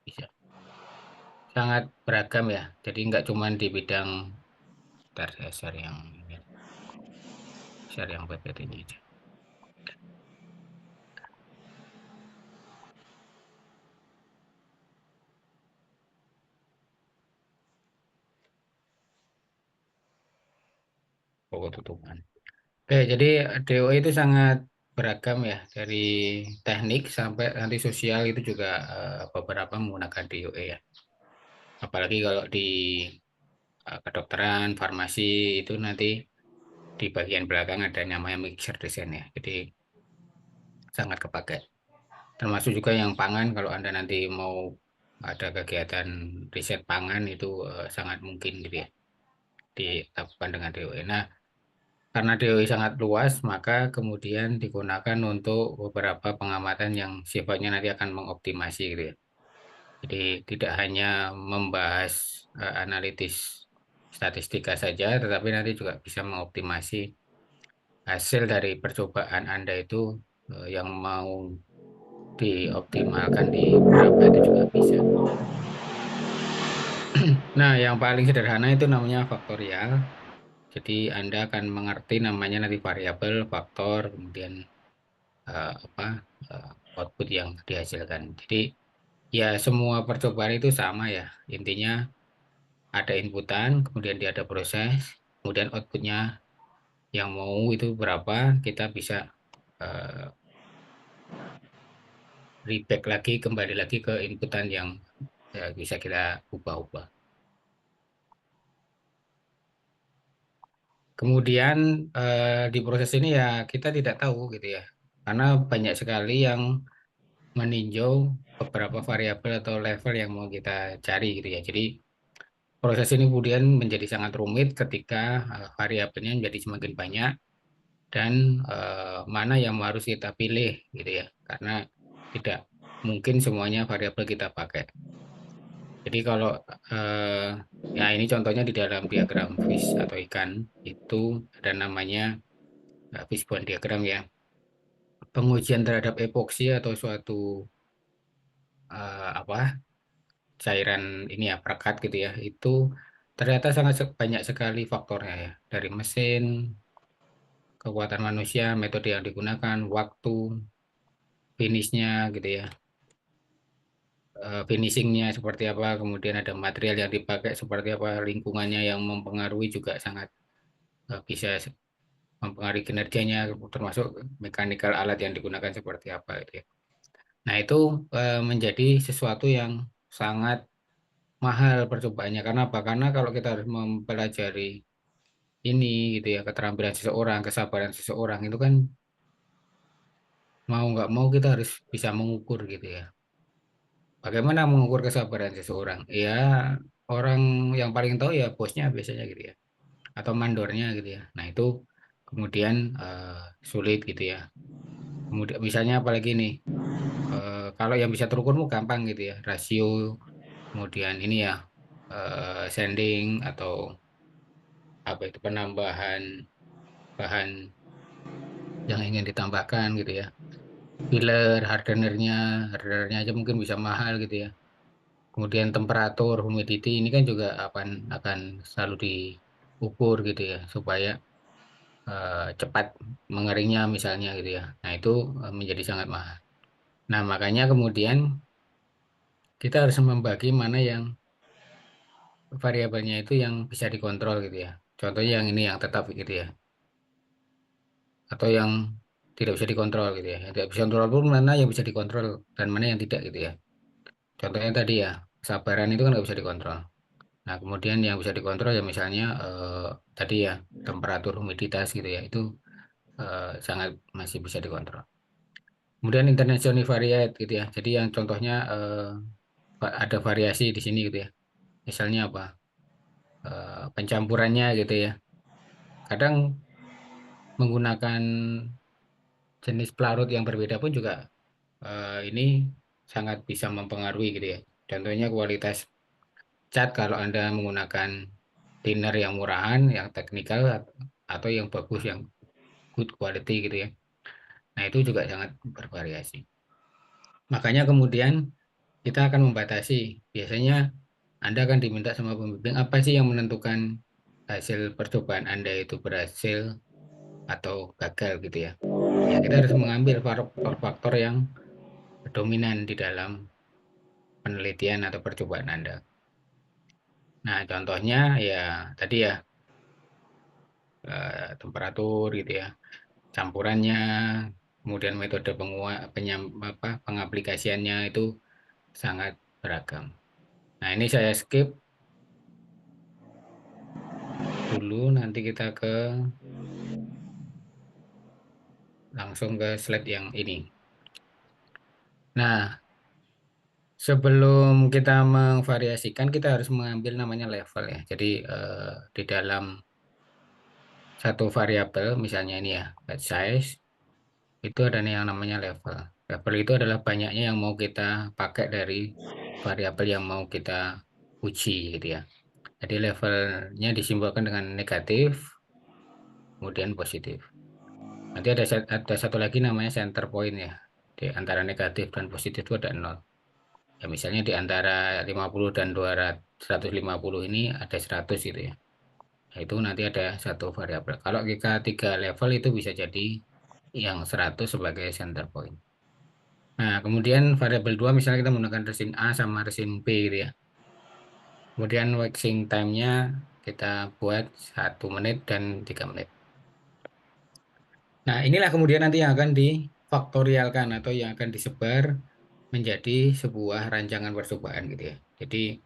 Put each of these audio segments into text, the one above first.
bisa. Sangat beragam ya. Jadi nggak cuma di bidang dasar yang ini, dasar yang PPT ini aja. Pokok tutupan. Oke, jadi DOE itu sangat beragam ya, dari teknik sampai nanti sosial itu juga beberapa menggunakan DOE ya. Apalagi kalau di kedokteran, farmasi itu nanti di bagian belakang ada namanya mixer design ya. Jadi sangat kepakai. Termasuk juga yang pangan, kalau Anda nanti mau ada kegiatan riset pangan itu sangat mungkin gitu ya dilakukan dengan DOE. Nah, karena DOE sangat luas, maka kemudian digunakan untuk beberapa pengamatan yang sifatnya nanti akan mengoptimasi gitu ya. Jadi tidak hanya membahas analitis statistika saja, tetapi nanti juga bisa mengoptimasi hasil dari percobaan Anda itu yang mau dioptimalkan di berapa itu juga bisa. Nah, yang paling sederhana itu namanya faktorial. Jadi Anda akan mengerti namanya nanti variabel, faktor, kemudian apa output yang dihasilkan. Jadi ya semua percobaan itu sama ya. Intinya ada inputan, kemudian dia ada proses, kemudian outputnya yang mau itu berapa, kita bisa uh, reback lagi, kembali lagi ke inputan yang bisa kita ubah-ubah. Kemudian di proses ini ya kita tidak tahu gitu ya, karena banyak sekali yang meninjau beberapa variabel atau level yang mau kita cari gitu ya. Jadi proses ini kemudian menjadi sangat rumit ketika variabelnya menjadi semakin banyak dan mana yang harus kita pilih gitu ya. Karena tidak mungkin semuanya variabel kita pakai. Jadi kalau eh, ya ini contohnya di dalam diagram fish atau ikan itu ada namanya fishbone diagram ya. Pengujian terhadap epoksi atau suatu apa cairan ini ya perekat gitu ya itu ternyata sangat banyak sekali faktornya ya, dari mesin, kekuatan manusia, metode yang digunakan, waktu, finishnya gitu ya, finishingnya seperti apa, kemudian ada material yang dipakai seperti apa, lingkungannya yang mempengaruhi juga sangat bisa mempengaruhi kinerjanya, termasuk mekanikal alat yang digunakan seperti apa gitu ya. Nah itu menjadi sesuatu yang sangat mahal percobaannya. Karena apa? Karena kalau kita harus mempelajari ini gitu ya, keterampilan seseorang, kesabaran seseorang itu kan mau nggak mau kita harus bisa mengukur gitu ya. Bagaimana mengukur kesabaran seseorang? Ya orang yang paling tahu ya bosnya biasanya gitu ya, atau mandornya gitu ya. Nah itu kemudian sulit gitu ya. Kemudian misalnya apalagi nih, kalau yang bisa terukur mu gampang gitu ya, rasio, kemudian ini ya sending atau apa itu penambahan bahan yang ingin ditambahkan gitu ya. Filler, hardenernya aja mungkin bisa mahal gitu ya. Kemudian temperatur, humidity ini kan juga akan selalu diukur gitu ya supaya cepat mengeringnya misalnya gitu ya. Nah, itu menjadi sangat mahal. Nah, makanya kemudian kita harus membagi mana yang variabelnya itu yang bisa dikontrol gitu ya. Contohnya yang ini yang tetap gitu ya. Atau yang tidak bisa dikontrol gitu ya. Yang tidak bisa dikontrol pun mana yang bisa dikontrol dan mana yang tidak gitu ya. Contohnya tadi ya, kesabaran itu kan nggak bisa dikontrol. Nah, kemudian yang bisa dikontrol ya misalnya tadi ya temperatur, humiditas gitu ya, itu sangat masih bisa dikontrol. Kemudian international univariate gitu ya. Jadi yang contohnya ada variasi di sini gitu ya. Misalnya apa? Pencampurannya gitu ya. Kadang menggunakan jenis pelarut yang berbeda pun juga ini sangat bisa mempengaruhi gitu ya. Contohnya kualitas cat kalau Anda menggunakan thinner yang murahan, yang teknikal atau yang bagus, yang good quality gitu ya. Nah, itu juga sangat bervariasi. Makanya kemudian kita akan membatasi. Biasanya Anda akan diminta sama pembimbing apa sih yang menentukan hasil percobaan Anda itu berhasil atau gagal gitu ya. Ya, kita harus mengambil faktor-faktor yang dominan di dalam penelitian atau percobaan Anda. Nah, contohnya ya tadi ya temperatur gitu ya, campurannya, kemudian metode pengaplikasiannya itu sangat beragam. Nah, ini saya skip dulu, nanti kita langsung ke slide yang ini. Nah, sebelum kita memvariasikan, kita harus mengambil namanya level ya. Jadi di dalam satu variabel, misalnya ini ya, batch size, itu ada nih yang namanya level. Level itu adalah banyaknya yang mau kita pakai dari variabel yang mau kita uji gitu ya. Jadi levelnya disimbolkan dengan negatif, kemudian positif. Nanti ada satu lagi namanya center point ya. Di antara negatif dan positif itu ada 0. Ya misalnya di antara 50 dan 200, 150 ini ada 100 gitu ya. Nah, itu nanti ada satu variabel. Kalau kita tiga level itu bisa jadi yang 100 sebagai center point. Nah, kemudian variabel 2 misalnya kita menggunakan resin A sama resin B gitu ya. Kemudian waxing time-nya kita buat 1 menit dan 3 menit. Nah, inilah kemudian nanti yang akan difaktorialkan atau yang akan disebar menjadi sebuah rancangan percobaan gitu ya. Jadi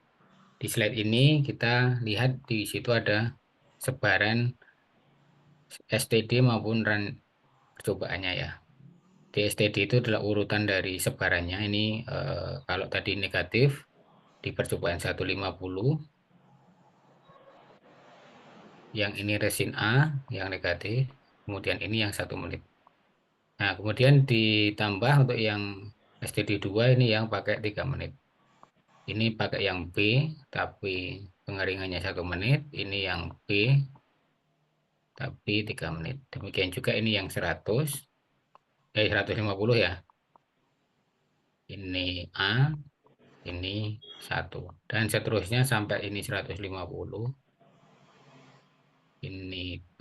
di slide ini kita lihat di situ ada sebaran STD maupun percobaannya ya. Di STD itu adalah urutan dari sebarannya. Ini kalau tadi negatif di percobaan 150, yang ini resin A yang negatif, kemudian ini yang 1 menit. Nah, kemudian ditambah untuk yang STD2 ini yang pakai 3 menit. Ini pakai yang B, tapi pengeringannya 1 menit. Ini yang B, tapi 3 menit. Demikian juga ini yang 150 ya. Ini A, ini 1. Dan seterusnya sampai ini 150. Ini B,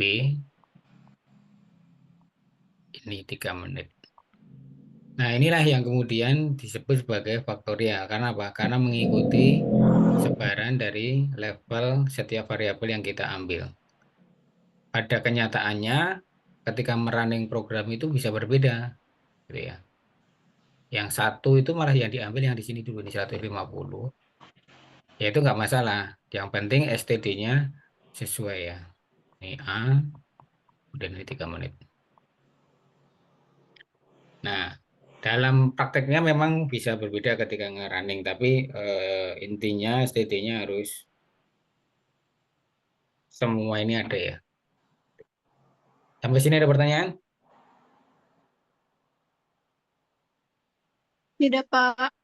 ini 3 menit. Nah, inilah yang kemudian disebut sebagai faktorial. Karena apa? Karena mengikuti sebaran dari level setiap variabel yang kita ambil. Pada kenyataannya, ketika merunning program itu bisa berbeda, gitu ya. Yang satu itu malah yang diambil yang di sini dulu, ini 150. Ya itu nggak masalah. Yang penting STD-nya sesuai ya. Ini A, kemudian ini 3 menit. Nah, dalam prakteknya memang bisa berbeda ketika nge-running, tapi intinya STD-nya harus semua ini ada ya. Sampai sini ada pertanyaan? Tidak, Pak.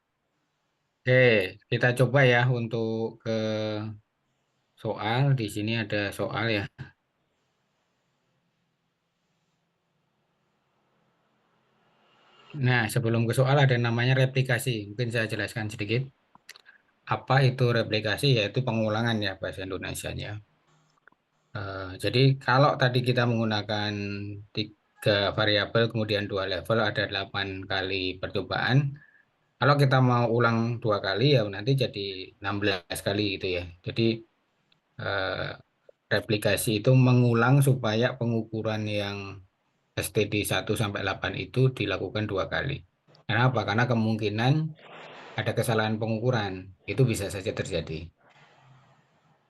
Oke, kita coba ya untuk ke soal. Di sini ada soal ya. Nah, sebelum ke soal ada namanya replikasi. Mungkin saya jelaskan sedikit. Apa itu replikasi? Yaitu pengulangan ya bahasa Indonesianya. Jadi kalau tadi kita menggunakan 3 variabel, kemudian 2 level, ada 8 kali percobaan. Kalau kita mau ulang 2 kali ya nanti jadi 16 kali gitu ya. Jadi eh, replikasi itu mengulang supaya pengukuran yang STD 1 sampai 8 itu dilakukan 2 kali. Kenapa? Karena kemungkinan ada kesalahan pengukuran. Itu bisa saja terjadi.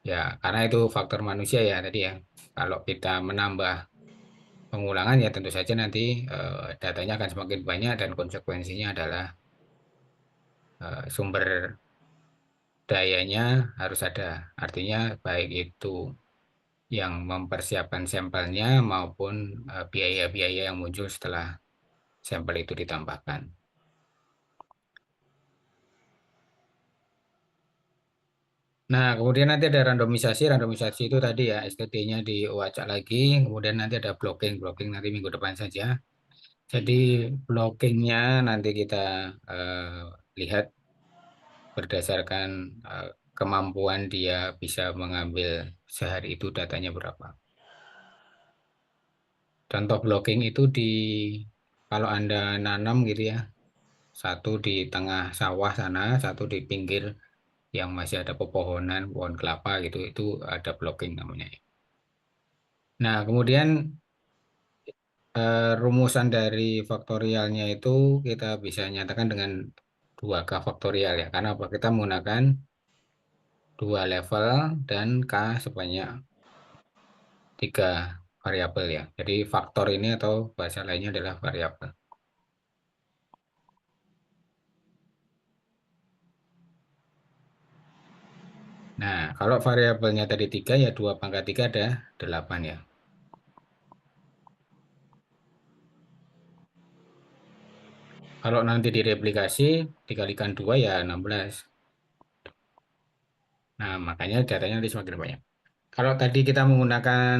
Ya, karena itu faktor manusia ya tadi ya. Kalau kita menambah pengulangan ya tentu saja nanti datanya akan semakin banyak dan konsekuensinya adalah sumber dayanya harus ada. Artinya baik itu yang mempersiapkan sampelnya maupun biaya-biaya yang muncul setelah sampel itu ditambahkan. Nah, kemudian nanti ada randomisasi. Randomisasi itu tadi ya, STD-nya diacak lagi. Kemudian nanti ada blocking. Blocking nanti minggu depan saja. Jadi blockingnya nanti kita lihat berdasarkan kemampuan dia bisa mengambil sehari itu datanya berapa. Contoh blocking itu kalau Anda nanam gitu ya, satu di tengah sawah sana, satu di pinggir yang masih ada pepohonan, pohon kelapa gitu, itu ada blocking namanya. Nah, kemudian rumusan dari faktorialnya itu kita bisa nyatakan dengan 2K faktorial ya, karena apa? Kita menggunakan dua level dan K sebanyak 3 variabel ya. Jadi faktor ini atau bahasa lainnya adalah variabel. Nah, kalau variabelnya tadi 3 ya 2 pangkat 3 ada 8 ya. Kalau nanti direplikasi dikalikan 2 ya 16. Nah, makanya datanya nanti semakin banyak. Kalau tadi kita menggunakan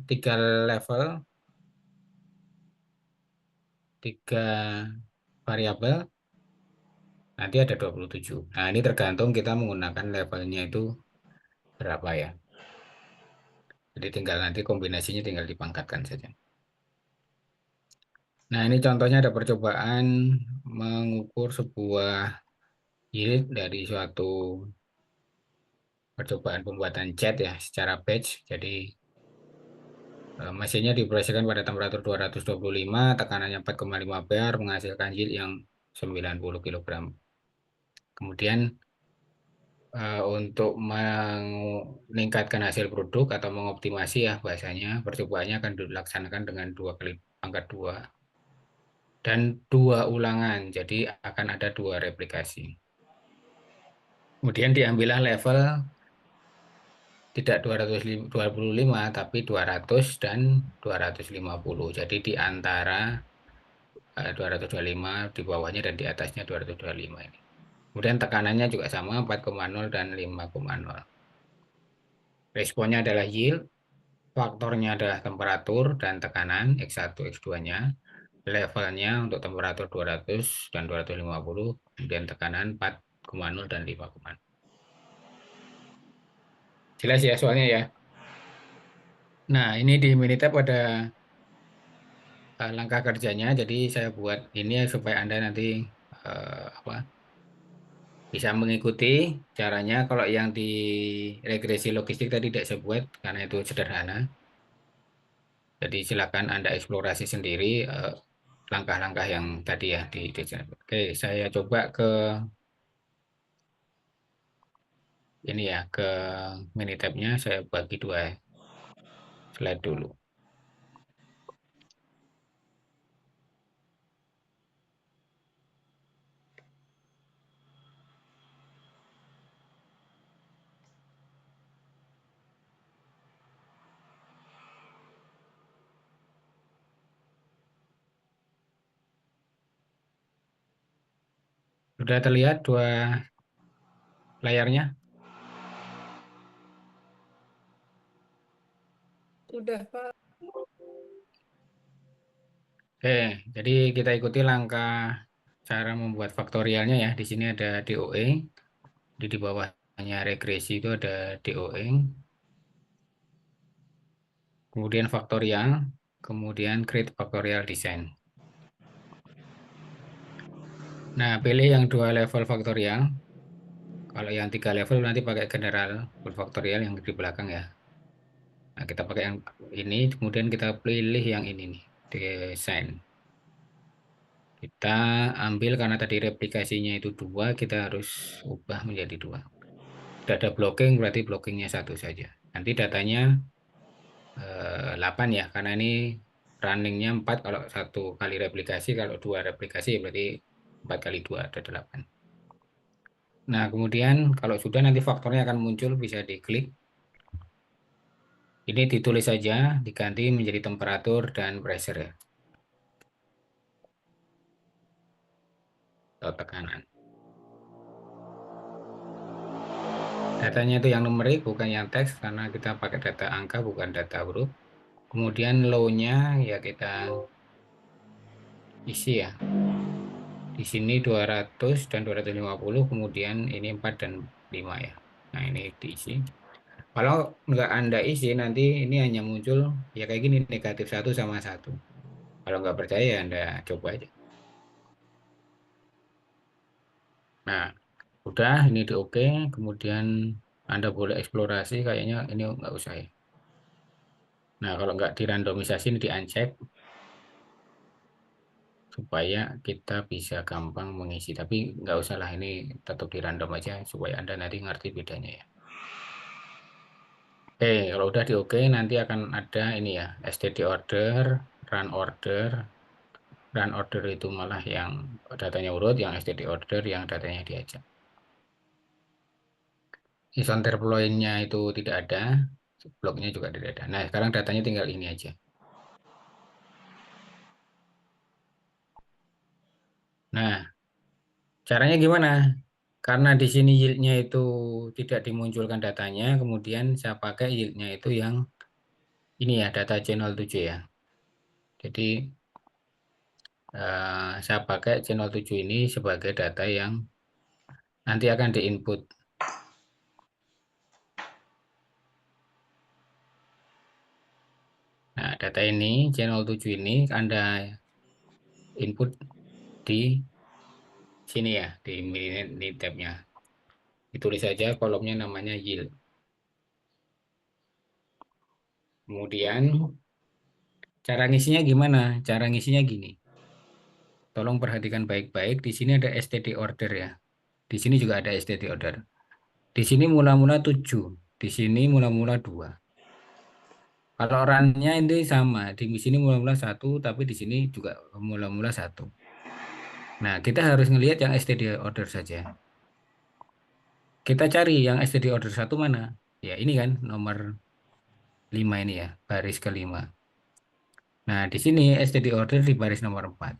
3 level, 3 variabel, nanti ada 27. Nah, ini tergantung kita menggunakan levelnya itu berapa ya. Jadi tinggal nanti kombinasinya tinggal dipangkatkan saja. Nah, ini contohnya ada percobaan mengukur sebuah yield dari suatu percobaan pembuatan cat ya secara batch. Jadi mesinnya dioperasikan pada temperatur 225, tekanannya 4,5 bar, menghasilkan yield yang 90 kilogram. Kemudian untuk meningkatkan hasil produk atau mengoptimasi ya bahasanya, percobaannya akan dilaksanakan dengan 2 kali pangkat 2 dan 2 ulangan. Jadi akan ada 2 replikasi. Kemudian diambillah level tidak 225 tapi 200 dan 250. Jadi di antara 225 di bawahnya dan di atasnya 225 ini. Kemudian tekanannya juga sama 4,0 dan 5,0. Responnya adalah yield, faktornya adalah temperatur dan tekanan X1, X2-nya. Levelnya untuk temperatur 200 dan 250, kemudian tekanan 4,0 dan 5,0. Jelas ya soalnya ya. Nah, ini di Minitab ada langkah kerjanya. Jadi saya buat ini supaya Anda nanti apa bisa mengikuti caranya. Kalau yang di regresi logistik tadi tidak saya buat karena itu sederhana. Jadi silakan Anda eksplorasi sendiri langkah-langkah yang tadi ya di Oke, saya coba ke ini ya ke Minitab-nya saya bagi 2 slide dulu. Sudah terlihat 2 layarnya? Sudah, Pak. Oke, jadi kita ikuti langkah cara membuat faktorialnya ya. Di sini ada DOE, di bawahnya regresi itu ada DOE, kemudian faktorial, kemudian create factorial design. Nah, pilih yang 2 level faktorial. Kalau yang 3 level nanti pakai general full faktorial yang di belakang ya. Nah, kita pakai yang ini, kemudian kita pilih yang ini nih, desain. Kita ambil karena tadi replikasinya itu 2, kita harus ubah menjadi 2. Sudah ada blocking, berarti blockingnya 1 saja. Nanti datanya 8 ya, karena ini runningnya 4 kalau 1 kali replikasi, kalau 2 replikasi berarti 4 kali 2 ada 8. Nah, kemudian kalau sudah nanti faktornya akan muncul, bisa diklik. Ini ditulis saja, diganti menjadi temperatur dan pressure ya, atau tekanan. Datanya itu yang numerik, bukan yang teks, karena kita pakai data angka, bukan data huruf. Kemudian low-nya ya kita isi ya. Di sini 200 dan 250, kemudian ini 4 dan 5 ya. Nah, ini diisi. Kalau nggak Anda isi, nanti ini hanya muncul ya kayak gini, negatif satu sama satu. Kalau nggak percaya, ya Anda coba aja. Nah, udah ini di oke. Kemudian Anda boleh eksplorasi, kayaknya ini nggak usah ya. Nah, kalau nggak dirandomisasi, ini di-uncheck supaya kita bisa gampang mengisi. Tapi nggak usah lah, ini tetap di random aja supaya Anda nanti ngerti bedanya ya. Oke, kalau udah di oke, nanti akan ada ini ya, STD order, run order. Run order itu malah yang datanya urut, yang STD order yang datanya diajak. Isonterploin-nya itu tidak ada, bloknya juga tidak ada. Nah, sekarang datanya tinggal ini aja. Nah, caranya gimana? Karena di sini yield-nya itu tidak dimunculkan datanya, kemudian saya pakai yield-nya itu yang ini ya, data C07 ya. Jadi saya pakai C07 ini sebagai data yang nanti akan diinput. Nah, data ini C07 ini Anda input di sini ya, di mini tab-nya. Ditulis saja kolomnya namanya yield. Kemudian cara ngisinya gimana? Cara ngisinya gini. Tolong perhatikan baik-baik. Di sini ada STD order ya. Di sini juga ada STD order. Di sini mula-mula 7. Di sini mula-mula 2. Kalau run-nya ini sama. Di sini mula-mula 1, tapi di sini juga mula-mula 1. Nah, kita harus ngelihat yang STD order saja. Kita cari yang STD order 1 mana? Ya, ini kan nomor 5 ini ya, baris kelima. Nah, di sini STD order di baris nomor 4.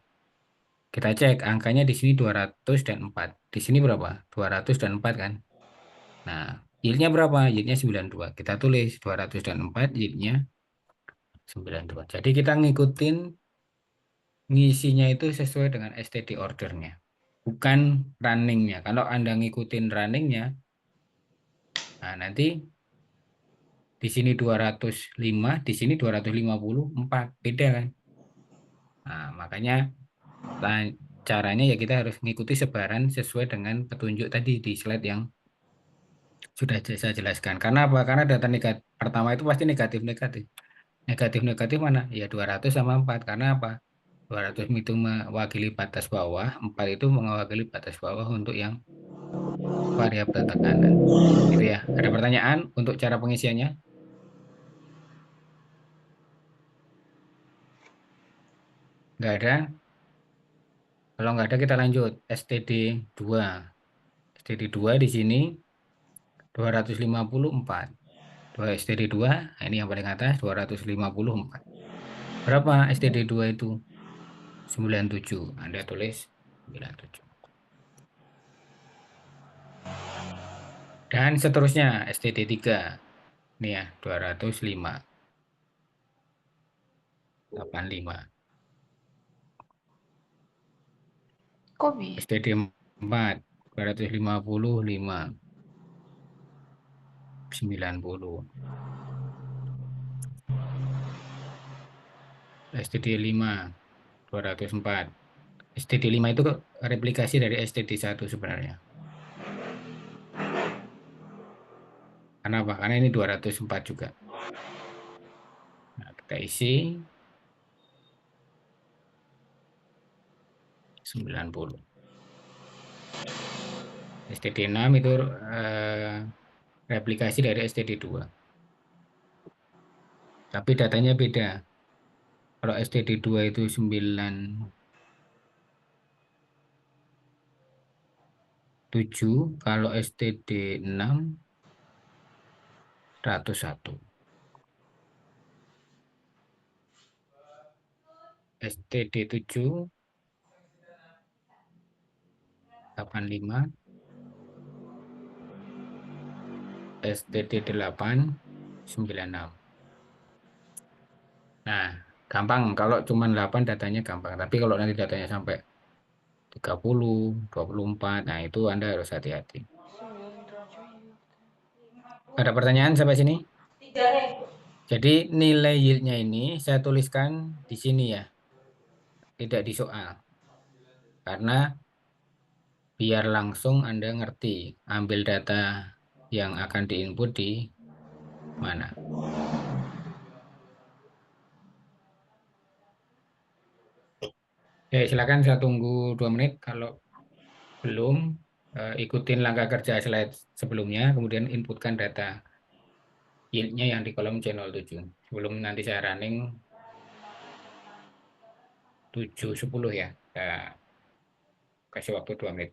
Kita cek angkanya di sini 200 dan 4. Di sini berapa? 200 dan 4 kan? Nah, yieldnya berapa? Yieldnya 92. Kita tulis 200 dan 4, yieldnya 92. Jadi kita ngikutin ngisinya itu sesuai dengan STD ordernya. Bukan runningnya. Kalau Anda ngikutin runningnya, nah nanti di sini 205, di sini 254. Beda kan? Nah, makanya caranya ya kita harus mengikuti sebaran sesuai dengan petunjuk tadi di slide yang sudah saya jelaskan. Karena apa? Karena data negatif pertama itu pasti negatif-negatif. Negatif-negatif mana? Ya 200 sama 4. Karena apa? 200 itu mewakili batas bawah, 4 itu mewakili batas bawah untuk yang variabel tekanan. Gitu ya. Ada pertanyaan untuk cara pengisiannya? Nggak ada? Kalau nggak ada kita lanjut. STD 2. STD 2 di sini 254. 2 STD 2, nah ini yang paling atas 254. Berapa STD 2 itu? 97. Anda tulis 97. Dan seterusnya STD 3. Ini ya 205, 85. Kok bisa? STD 4 255, 90. STD 5 204. STD 5 itu replikasi dari STD 1 sebenarnya. Karena apa? Karena ini 204 juga. Nah, kita isi 90. STD 6 itu replikasi dari STD 2. Tapi datanya beda. Kalau STD 2 itu 97, kalau STD 6 101. STD 7 85, STD 8 96. Nah, gampang kalau cuma 8 datanya gampang. Tapi kalau nanti datanya sampai 30, 24. Nah, itu Anda harus hati-hati. 97 ya. Ada pertanyaan sampai sini? Jadi nilai yieldnya ini saya tuliskan di sini ya, tidak di soal. Karena biar langsung Anda ngerti ambil data yang akan diinput di mana. Oke, silakan saya tunggu 2 menit. Kalau belum, ikutin langkah kerja slide sebelumnya, kemudian inputkan data yieldnya yang di kolom C07. Sebelum nanti saya running 7.10 ya. Saya kasih waktu 2 menit.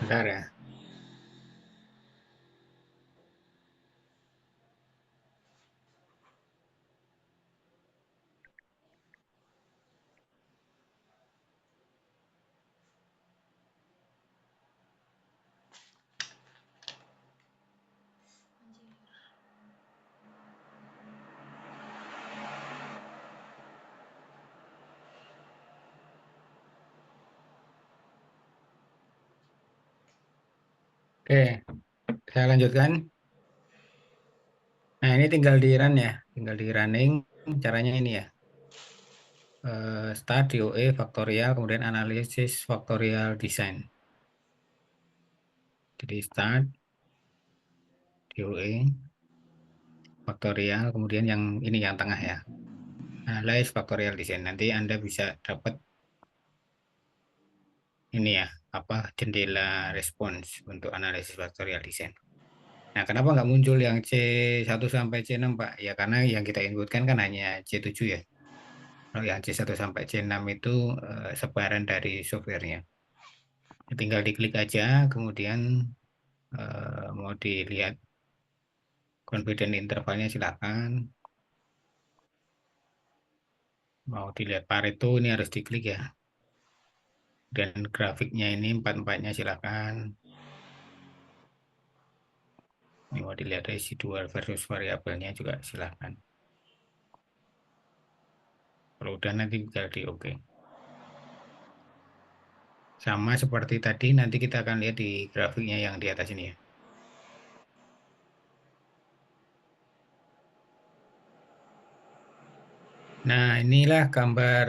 Bentar ya. Oke, saya lanjutkan. Nah, ini tinggal di run ya. Tinggal di running. Caranya ini ya. Start DOE faktorial, kemudian analisis faktorial design. Jadi start DOE faktorial, kemudian yang ini yang tengah ya. Analyze faktorial design. Nanti Anda bisa dapat ini ya, apa jendela respons untuk analisis faktorial design. Nah, kenapa nggak muncul yang C1 sampai C6, Pak? Ya, karena yang kita inputkan kan hanya C7 ya. Kalau yang C1 sampai C6 itu sebaran dari softwarenya. Tinggal diklik aja, kemudian mau dilihat confidence intervalnya silakan. Mau dilihat Pareto ini harus diklik ya. Dan grafiknya ini empat-empatnya silakan. Ini mau dilihat residual versus variabelnya juga silakan. Kalau udah nanti tinggal di oke. Sama seperti tadi, nanti kita akan lihat di grafiknya yang di atas ini ya. Nah, inilah gambar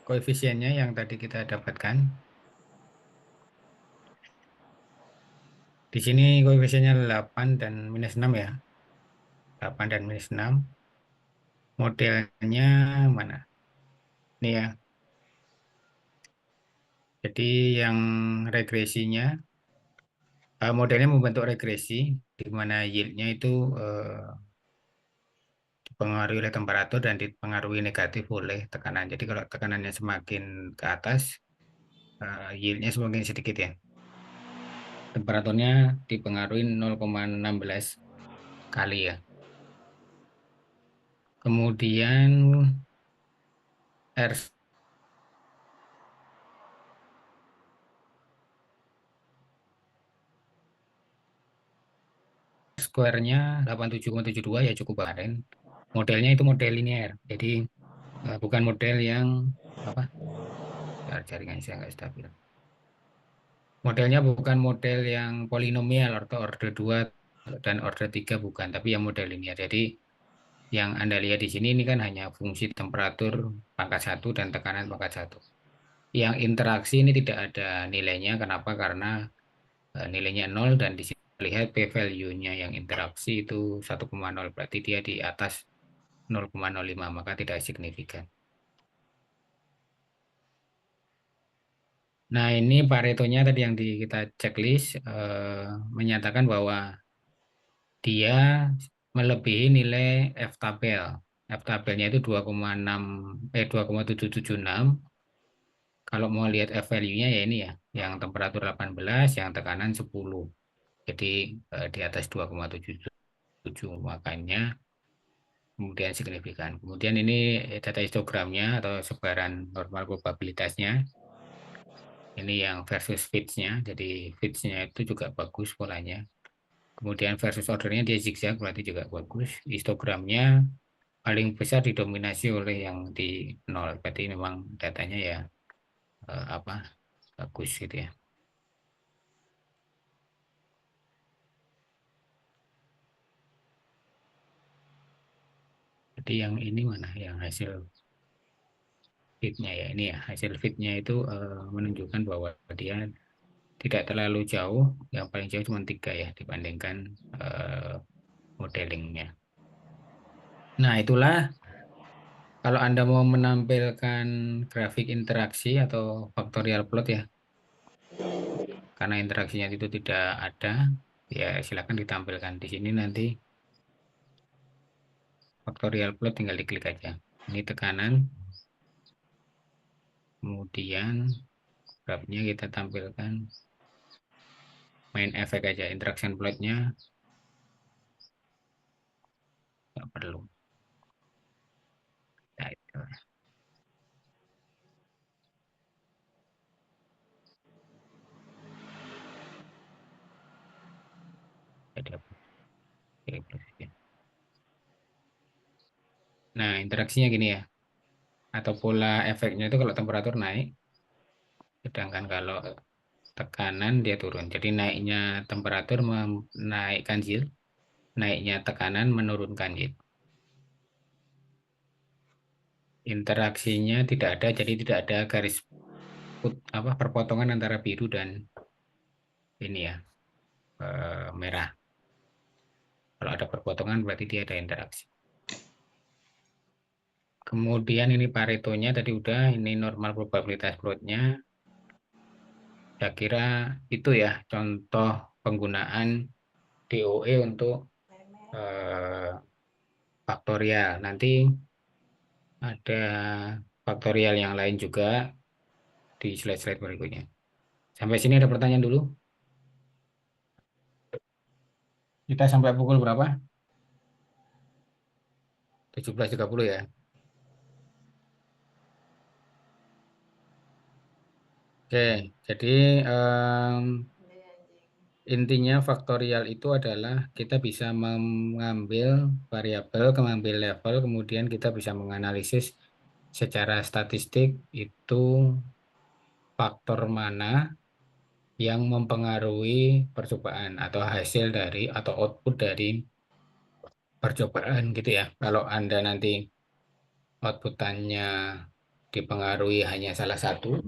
koefisiennya yang tadi kita dapatkan. Di sini koefisiennya 8 dan minus 6 ya. 8 dan minus 6. Modelnya mana? Ini ya. Jadi yang regresinya, modelnya membentuk regresi, di mana yieldnya itu dipengaruhi oleh temperatur dan dipengaruhi negatif oleh tekanan. Jadi kalau tekanannya semakin ke atas, yieldnya semakin sedikit ya. Temperaturnya dipengaruhi 0,16 kali ya. Kemudian R square-nya 87,72 ya cukup kemarin. Modelnya itu model linear. Jadi bukan model yang apa? Jaringan saya nggak stabil. Modelnya bukan model yang polinomial atau order 2 dan order 3 bukan, tapi yang model linear. Jadi yang Anda lihat di sini ini kan hanya fungsi temperatur pangkat satu dan tekanan pangkat satu. Yang interaksi ini tidak ada nilainya. Kenapa? Karena nilainya nol dan di sini lihat p-value-nya yang interaksi itu 1,0. Berarti dia di atas 0,05, maka tidak signifikan. Nah, ini Paretonya tadi yang kita checklist menyatakan bahwa dia melebihi nilai F tabel. F tabelnya itu 2,6 2,776. Kalau mau lihat F value-nya ya ini ya, yang temperatur 18, yang tekanan 10. Jadi di atas 2,77 makanya kemudian signifikan. Kemudian ini data histogramnya atau sebaran normal probabilitasnya. Ini yang versus fits-nya. Jadi fits-nya itu juga bagus polanya. Kemudian versus ordernya dia zigzag berarti juga bagus. Histogramnya paling besar didominasi oleh yang di nol. Berarti memang datanya ya apa bagus gitu ya. Jadi yang ini mana yang hasil fitnya ya ini ya hasil fitnya itu menunjukkan bahwa dia tidak terlalu jauh, yang paling jauh cuma 3 ya dibandingkan eh, modelingnya. Nah itulah kalau Anda mau menampilkan grafik interaksi atau faktorial plot ya, karena interaksinya itu tidak ada, ya silakan ditampilkan di sini nanti faktorial plot tinggal diklik aja. Ini tekanan, kemudian grafnya kita tampilkan main efek aja, interaction plotnya nggak perlu. Nah, itu. Jadi, oke. Nah, interaksinya gini ya, atau pola efeknya itu kalau temperatur naik, sedangkan kalau tekanan dia turun. Jadi naiknya temperatur menaikkan yield, naiknya tekanan menurunkan yield. Interaksinya tidak ada, jadi tidak ada garis apa perpotongan antara biru dan ini ya merah. Kalau ada perpotongan berarti dia ada interaksi. Kemudian ini Paretonya tadi udah, ini normal probabilitas plotnya. Saya kira itu ya contoh penggunaan DOE untuk eh, faktorial. Nanti ada faktorial yang lain juga di slide-slide berikutnya. Sampai sini ada pertanyaan dulu. Kita sampai pukul berapa? 17.30 ya. Oke, jadi em, intinya faktorial itu adalah kita bisa mengambil variabel, mengambil level, kemudian kita bisa menganalisis secara statistik itu faktor mana yang mempengaruhi percobaan atau hasil dari atau output dari percobaan gitu ya. Kalau Anda nanti outputannya dipengaruhi hanya salah satu,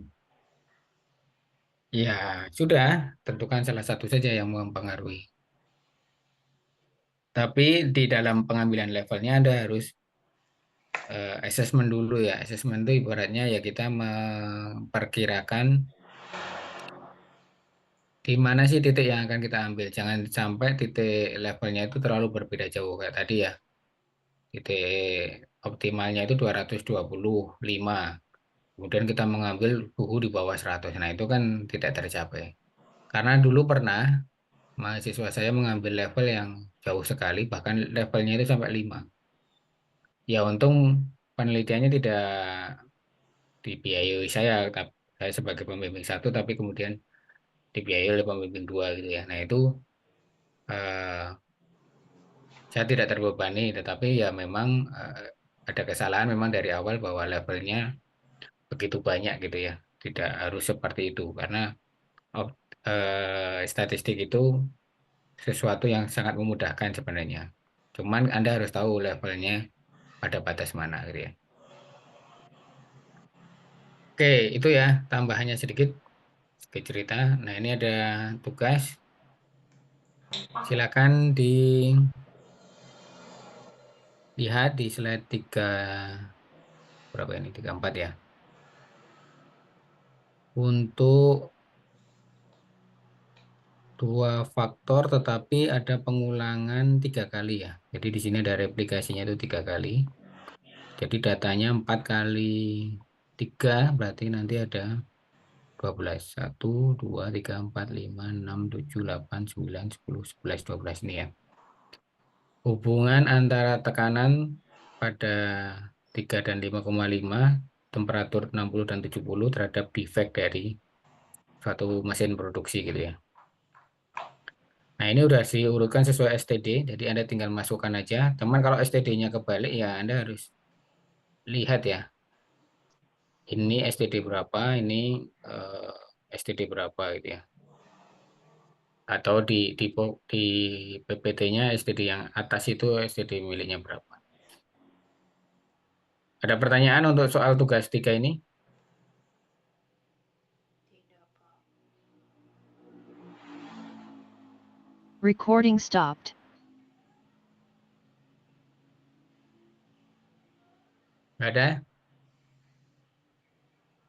ya sudah, tentukan salah satu saja yang mempengaruhi. Tapi di dalam pengambilan levelnya Anda harus assessment dulu ya. Assessment itu ibaratnya ya kita memperkirakan di mana sih titik yang akan kita ambil. Jangan sampai titik levelnya itu terlalu berbeda jauh kayak tadi ya. Titik optimalnya itu 225. Kemudian kita mengambil suhu di bawah 100. Nah, itu kan tidak tercapai. Karena dulu pernah mahasiswa saya mengambil level yang jauh sekali, bahkan levelnya itu sampai 5. Ya, untung penelitiannya tidak dibiayai saya, saya sebagai pembimbing satu, tapi kemudian dibiayai oleh pembimbing dua gitu ya. Nah, itu eh, saya tidak terbebani, tetapi ya memang ada kesalahan memang dari awal bahwa levelnya begitu banyak gitu ya. Tidak harus seperti itu, karena statistik itu sesuatu yang sangat memudahkan sebenarnya. Cuman Anda harus tahu levelnya pada batas mana gitu ya. Oke, itu ya tambahannya sedikit cerita. Nah, ini ada tugas. Silakan dilihat di slide 3 berapa ini? 34 ya. Untuk dua faktor tetapi ada pengulangan 3 kali ya. Jadi di sini ada replikasinya itu 3 kali. Jadi datanya 4 kali 3 berarti nanti ada 12. 1, 2, 3, 4, 5, 6, 7, 8, 9, 10, 11, 12 ini ya. Hubungan antara tekanan pada 3 dan 5,5, temperatur 60 dan 70 terhadap defect dari suatu mesin produksi gitu ya. Nah, ini udah diurutkan sesuai STD, jadi Anda tinggal masukkan aja. Teman kalau STD-nya kebalik ya Anda harus lihat ya. Ini STD berapa, ini STD berapa gitu ya. Atau di PPT-nya STD yang atas itu STD miliknya berapa. Ada pertanyaan untuk soal tugas 3 ini? Tidak, Pak. Recording stopped. Nggak ada?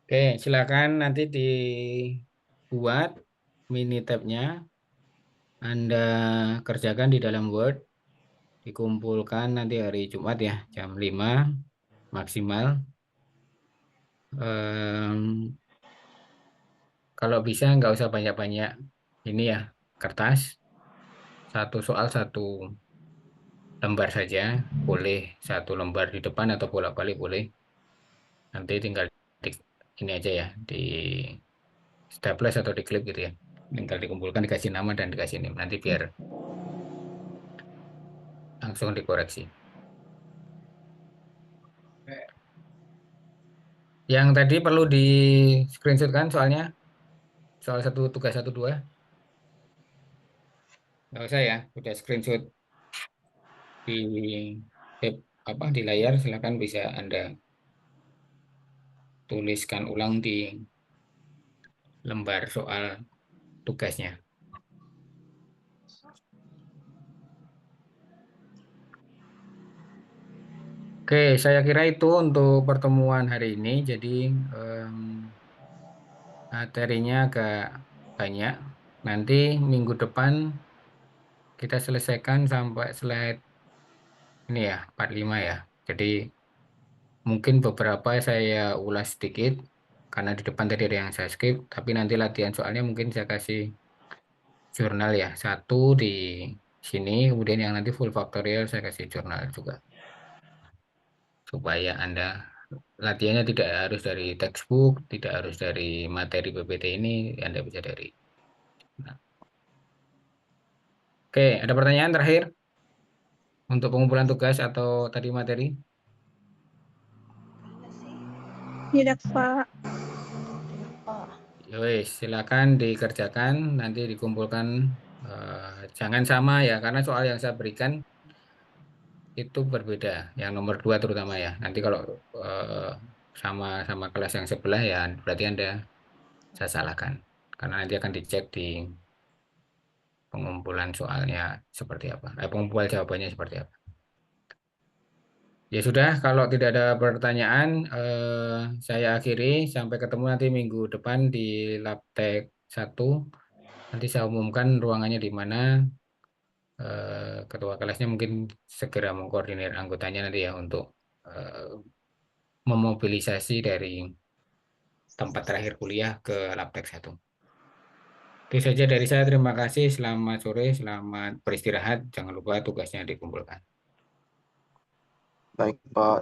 Oke, silakan nanti dibuat mini tab-nya. Anda kerjakan di dalam Word, dikumpulkan nanti hari Jumat ya, jam 5 maksimal. Em, Kalau bisa nggak usah banyak-banyak ini ya, kertas. Satu soal satu lembar saja, boleh 1 lembar di depan atau bolak-balik boleh. Nanti tinggal di, ini aja ya, di staples atau di clip gitu ya. Tinggal dikumpulkan, dikasih nama dan dikasih name. Nanti biar langsung dikoreksi. Yang tadi perlu di screenshot kan soalnya, soal satu tugas 1, 2. Nggak usah ya, udah screenshot di di layar, silakan bisa Anda tuliskan ulang di lembar soal tugasnya. Oke, saya kira itu untuk pertemuan hari ini. Jadi em, materinya agak banyak. Nanti minggu depan kita selesaikan sampai slide ini ya, 45 ya. Jadi mungkin beberapa saya ulas sedikit karena di depan tadi ada yang saya skip. Tapi nanti latihan soalnya mungkin saya kasih jurnal ya. Satu di sini, kemudian yang nanti full factorial saya kasih jurnal juga. Supaya Anda latihannya tidak harus dari textbook, tidak harus dari materi PPT ini, Anda bisa dari. Nah. Oke, ada pertanyaan terakhir untuk pengumpulan tugas atau tadi materi? Mana sih? Tidak, Pak. Tidak, Pak. Yowes, silakan dikerjakan, nanti dikumpulkan. Jangan sama ya, karena soal yang saya berikan itu berbeda. Yang nomor 2 terutama ya. Nanti kalau sama kelas yang sebelah ya berarti Anda saya salahkan. Karena nanti akan dicek di pengumpulan soalnya seperti apa. Pengumpulan jawabannya seperti apa. Ya sudah, kalau tidak ada pertanyaan, saya akhiri. Sampai ketemu nanti minggu depan di Labtek 1. Nanti saya umumkan ruangannya di mana. Ketua kelasnya mungkin segera mengkoordinir anggotanya nanti ya untuk memobilisasi dari tempat terakhir kuliah ke Labtek 1. Itu saja dari saya. Terima kasih. Selamat sore, selamat beristirahat. Jangan lupa tugasnya dikumpulkan. Baik, Pak.